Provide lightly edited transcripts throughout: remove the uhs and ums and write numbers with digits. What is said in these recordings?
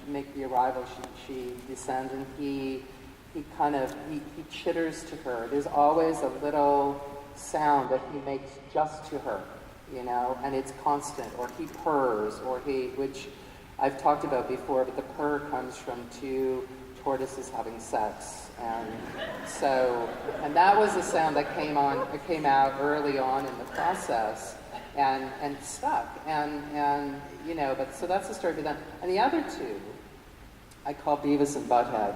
make the arrival, she descends, and he chitters to her. There's always a little sound that he makes just to her, and it's constant, or he purrs, which I've talked about before, but the purr comes from two tortoises having sex. And that was a sound that came out early on in the process and stuck. But so that's the story for them. And the other two, I call Beavis and Butthead.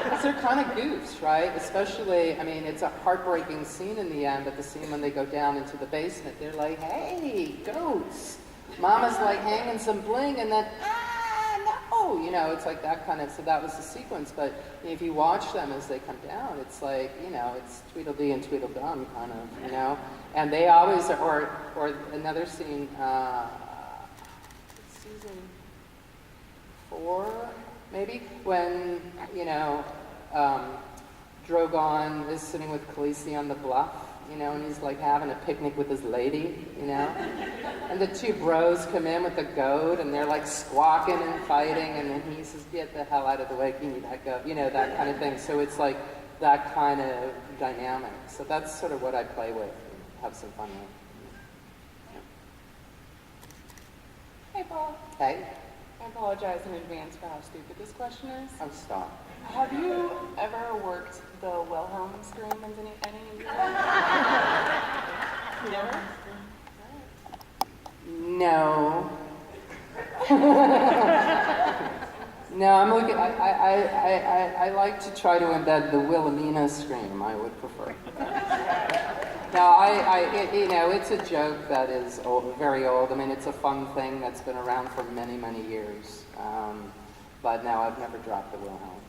Because they're kind of goofs, right? Especially, it's a heartbreaking scene in the end, but the scene when they go down into the basement, they're like, hey, goats. Mama's like hanging some bling, and then, no, it's like that kind of, so that was the sequence. But if you watch them as they come down, it's like, it's Tweedledee and Tweedledum kind of, and they always, or another scene, season 4, maybe, when, Drogon is sitting with Khaleesi on the bluff, and he's like having a picnic with his lady, and the two bros come in with the goat, and they're like squawking and fighting, and then he says, get the hell out of the way, give me that goat, that kind of thing. So it's like that kind of dynamic. So that's sort of what I play with, and have some fun with. Hey, Paul. Hey. I apologize in advance for how stupid this question is. Oh, stop. Have you ever worked the Wilhelm scream in any of your Never? No. No, I'm looking. I like to try to embed the Wilhelmina scream. I would prefer. No, it's a joke that is old, very old. It's a fun thing that's been around for many, many years. But no, I've never dropped the Wilhelm.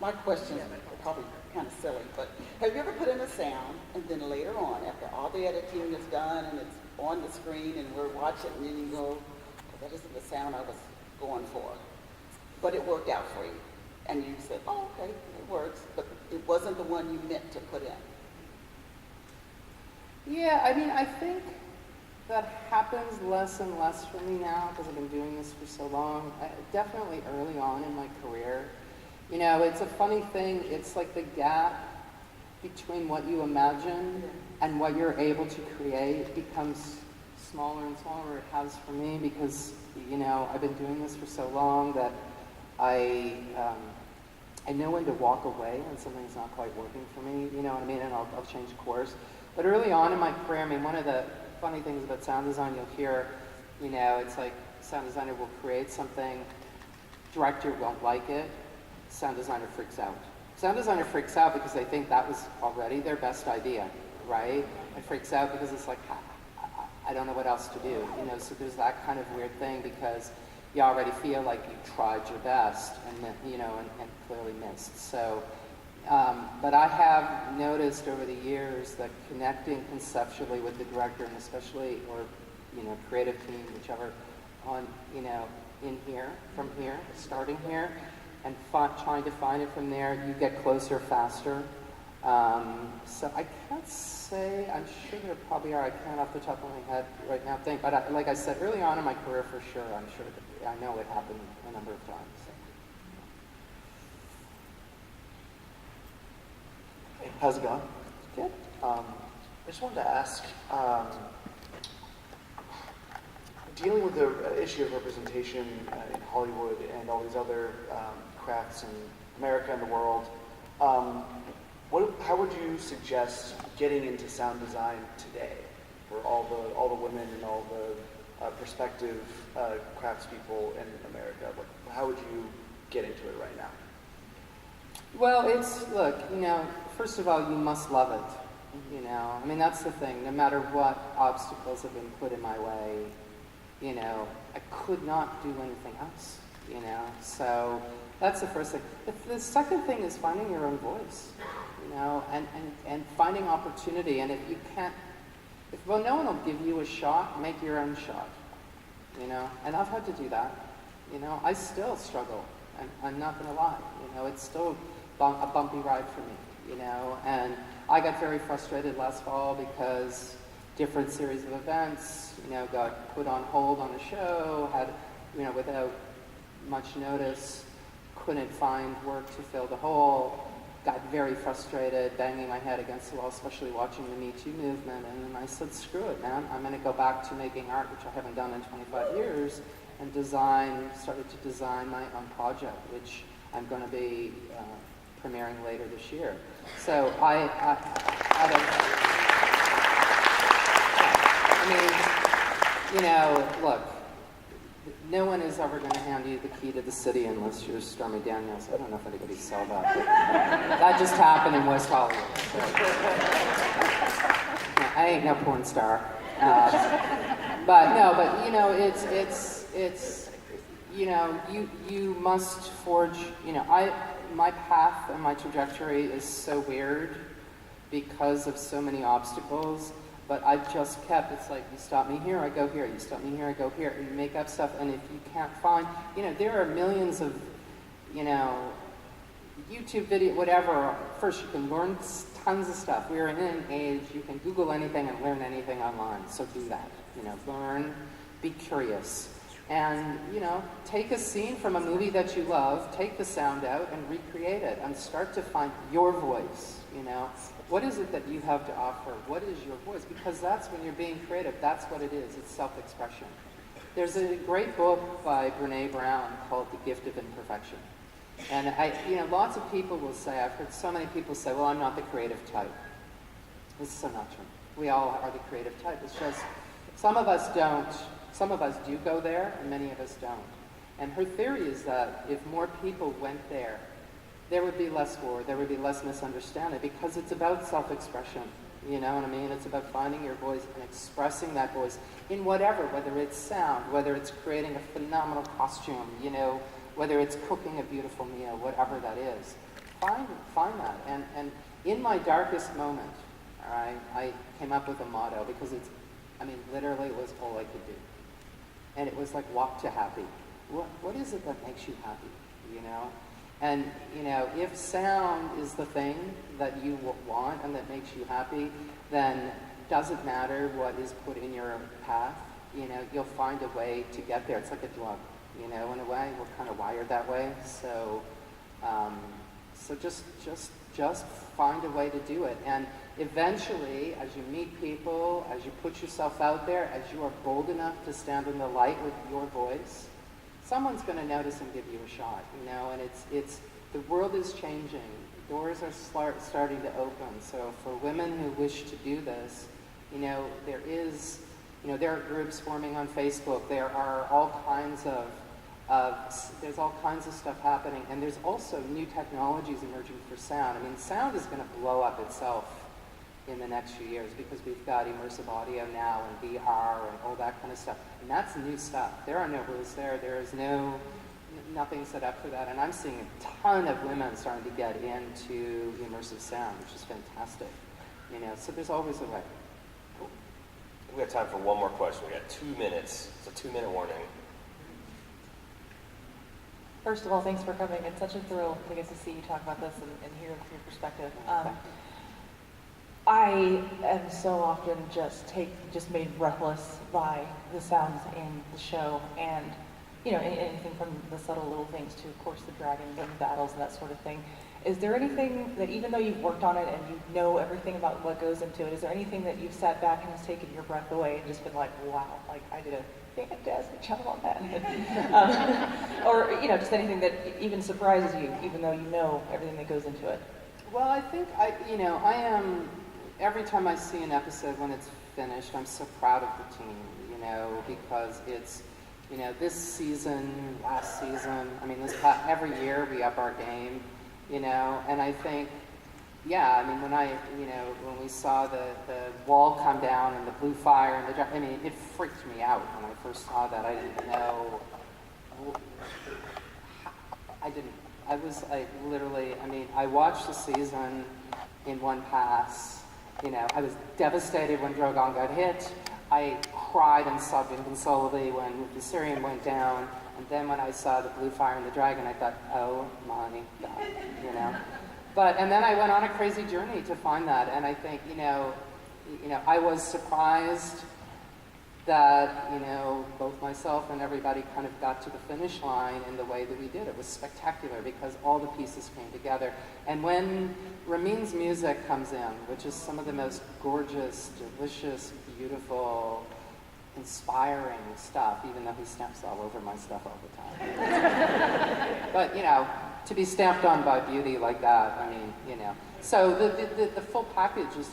My question is probably kind of silly, but have you ever put in a sound and then later on, after all the editing is done and it's on the screen and we're watching, and then you go, that isn't the sound I was going for, but it worked out for you, and you said, oh, okay, it works, but it wasn't the one you meant to put in? Yeah, I think that happens less and less for me now because I've been doing this for so long. Definitely early on in my career. It's a funny thing. It's like the gap between what you imagine and what you're able to create becomes smaller and smaller. It has for me because, I've been doing this for so long that I know when to walk away when something's not quite working for me, and I'll change course. But early on in my career, one of the funny things about sound design, you'll hear, it's like sound designer will create something, director won't like it, sound designer freaks out. Sound designer freaks out because they think that was already their best idea, right? And freaks out because it's like, I don't know what else to do, so there's that kind of weird thing because you already feel like you tried your best and clearly missed. So, but I have noticed over the years that connecting conceptually with the director, and especially, or creative team, whichever, on in here, from here, starting here, and trying to find it from there, you get closer faster. So I can't say. I'm sure there probably are. I can't off the top of my head right now think, but like I said, early on in my career, for sure, I'm sure that I know it happened a number of times. So. Hey, how's it going? Good. I just wanted to ask, dealing with the issue of representation in Hollywood and all these other crafts in America and the world, how would you suggest getting into sound design today for all the women and all the prospective craftspeople in America? How would you get into it right now? Well, look, first of all, you must love it. That's the thing. No matter what obstacles have been put in my way, I could not do anything else, So that's the first thing. The second thing is finding your own voice, and finding opportunity. And if you can't, no one will give you a shot, make your own shot, And I've had to do that, I still struggle. I'm not going to lie, it's still a bumpy ride for me, And I got very frustrated last fall because different series of events, got put on hold on a show, had, without much notice, couldn't find work to fill the hole, got very frustrated, banging my head against the wall, especially watching the Me Too movement, and then I said, screw it, man, I'm going to go back to making art, which I haven't done in 25 years, and started to design my own project, which I'm going to be premiering later this year. So look, no one is ever going to hand you the key to the city unless you're Stormy Daniels. I don't know if anybody saw that, but that just happened in West Hollywood. So. I ain't no porn star. You must forge, my path and my trajectory is so weird because of so many obstacles, but I've just kept, it's like, you stop me here, I go here, you stop me here, I go here, and you make up stuff, and if you can't find, there are millions of, YouTube video, whatever. First, you can learn tons of stuff. We're in an age, you can Google anything and learn anything online, so do that. Learn, be curious. And, take a scene from a movie that you love, take the sound out and recreate it and start to find your voice, What is it that you have to offer? What is your voice? Because that's when you're being creative, that's what it is, it's self-expression. There's a great book by Brene Brown called The Gift of Imperfection. And lots of people will say, I've heard so many people say, well, I'm not the creative type. This is so not true. We all are the creative type. It's just, some of us don't. Some of us do go there, and many of us don't. And her theory is that if more people went there, there would be less war, there would be less misunderstanding, because it's about self-expression. You know what I mean? It's about finding your voice and expressing that voice in whatever, whether it's sound, whether it's creating a phenomenal costume, whether it's cooking a beautiful meal, whatever that is. Find that. And in my darkest moment, all right, I came up with a motto because literally it was all I could do. And it was like, walk to happy. What is it that makes you happy, And, if sound is the thing that you want and that makes you happy, then doesn't matter what is put in your path, you'll find a way to get there. It's like a drug, in a way. We're kind of wired that way. So just find a way to do it. And eventually, as you meet people, as you put yourself out there, as you are bold enough to stand in the light with your voice, someone's going to notice and give you a shot, and it's the world is changing. Doors are starting to open. So for women who wish to do this, there are groups forming on Facebook. There are all kinds of there's all kinds of stuff happening, and there's also new technologies emerging for sound. Sound is going to blow up itself in the next few years because we've got immersive audio now and VR and all that kind of stuff. And that's new stuff. There are no rules there. There is nothing set up for that. And I'm seeing a ton of women starting to get into immersive sound, which is fantastic. So there's always a way. Cool. We have time for one more question. We got 2 minutes. It's a 2-minute warning. First of all, thanks for coming. It's such a thrill to get to see you talk about this and hear your perspective. I am so often just made breathless by the sounds in the show, and anything from the subtle little things to, of course, the dragons and the battles and that sort of thing. Is there anything that, even though you've worked on it and you know everything about what goes into it, is there anything that you've sat back and has taken your breath away and just been like, wow, like I did a fantastic job on that? Or just anything that even surprises you, even though you know everything that goes into it? Well, I think I am. Every time I see an episode when it's finished, I'm so proud of the team, because it's, this season, last season, every year we up our game, and I think, when we saw the wall come down and the blue fire and it freaked me out when I first saw that. I didn't know, I watched the season in one pass. I was devastated when Drogon got hit. I cried and sobbed inconsolably when the Syrian went down. And then when I saw the blue fire and the dragon, I thought, oh my God, And then I went on a crazy journey to find that. And I think, you know, I was surprised that, you know, both myself and everybody kind of got to the finish line in the way that we did. It was spectacular because all the pieces came together. And when Ramin's music comes in, which is some of the most gorgeous, delicious, beautiful, inspiring stuff, even though he stamps all over my stuff all the time. But, you know, to be stamped on by beauty like that, I mean, you know. So the full package is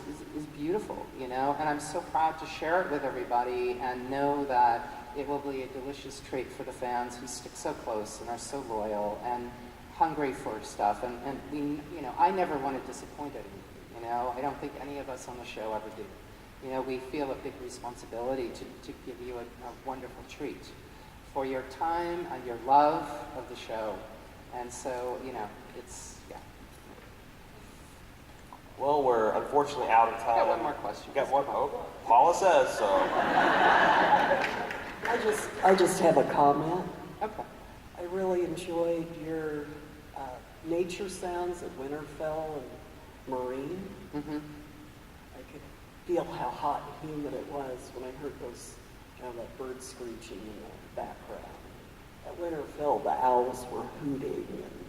beautiful, you know, and I'm so proud to share it with everybody and know that it will be a delicious treat for the fans who stick so close and are so loyal and hungry for stuff. And we, you know, I never want to disappoint anyone, you know. I don't think any of us on the show ever do. You know, we feel a big responsibility to give you a wonderful treat for your time and your love of the show. And so, you know, it's, yeah. Well, we're unfortunately out of time. I got one more question. You got one? Oh, Paula says so. I just have a comment. Okay. I really enjoyed your nature sounds at Winterfell and Marine. Mm-hmm. I could feel how hot and humid it was when I heard those, you know, that bird screeching in the background. At Winterfell, the owls were hooting, and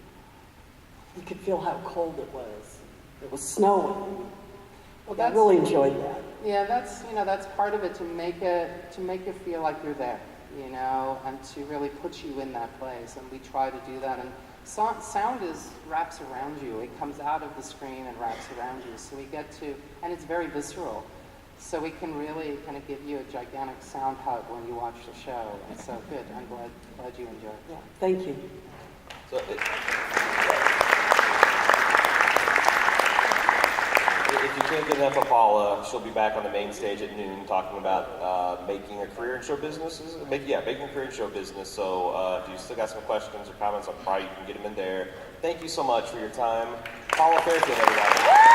you could feel how cold it was. It was snowing. Well, I really enjoyed that. Yeah, that's, you know, that's part of it, to make it feel like you're there, you know, and to really put you in that place. And we try to do that. And sound wraps around you. It comes out of the screen and wraps around you. So we get to, and it's very visceral. So we can really kind of give you a gigantic sound hug when you watch the show. And so good. I'm glad you enjoyed it. Yeah, thank you. So if you can't get enough of Paula, she'll be back on the main stage at noon talking about making a career in show business. Making a career in show business. So if you still got some questions or comments on Friday, you can get them in there. Thank you so much for your time. Paula Fairfield, everybody.